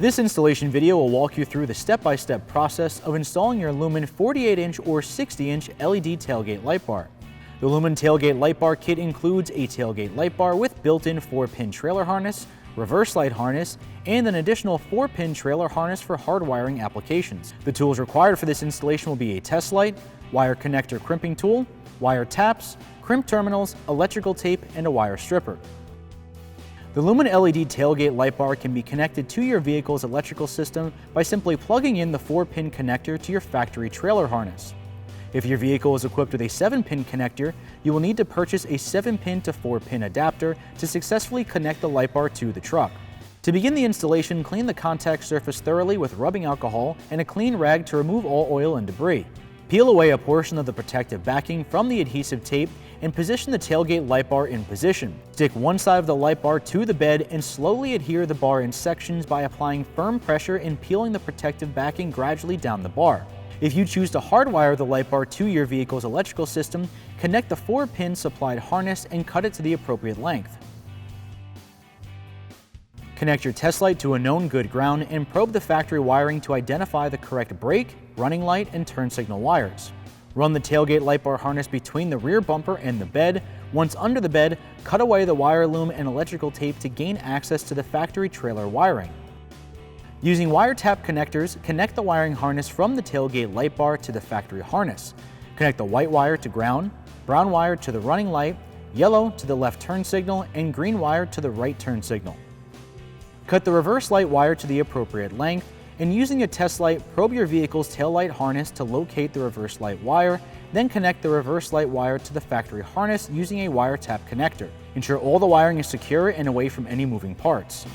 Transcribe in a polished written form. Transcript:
This installation video will walk you through the step-by-step process of installing your Lumen 48-inch or 60-inch LED tailgate light bar. The Lumen tailgate light bar kit includes a tailgate light bar with built-in 4-pin trailer harness, reverse light harness, and an additional 4-pin trailer harness for hardwiring applications. The tools required for this installation will be a test light, wire connector crimping tool, wire taps, crimp terminals, electrical tape, and a wire stripper. The Lumen LED tailgate light bar can be connected to your vehicle's electrical system by simply plugging in the 4-pin connector to your factory trailer harness. If your vehicle is equipped with a 7-pin connector, you will need to purchase a 7-pin to 4-pin adapter to successfully connect the light bar to the truck. To begin the installation, clean the contact surface thoroughly with rubbing alcohol and a clean rag to remove all oil and debris. Peel away a portion of the protective backing from the adhesive tape and position the tailgate light bar in position. Stick one side of the light bar to the bed and slowly adhere the bar in sections by applying firm pressure and peeling the protective backing gradually down the bar. If you choose to hardwire the light bar to your vehicle's electrical system, connect the 4-pin supplied harness and cut it to the appropriate length. Connect your test light to a known good ground and probe the factory wiring to identify the correct brake, running light, and turn signal wires. Run the tailgate light bar harness between the rear bumper and the bed. Once under the bed, cut away the wire loom and electrical tape to gain access to the factory trailer wiring. Using wire tap connectors, connect the wiring harness from the tailgate light bar to the factory harness. Connect the white wire to ground, brown wire to the running light, yellow to the left turn signal, and green wire to the right turn signal. Cut the reverse light wire to the appropriate length, and using a test light, probe your vehicle's tail light harness to locate the reverse light wire, then connect the reverse light wire to the factory harness using a wire tap connector. Ensure all the wiring is secure and away from any moving parts.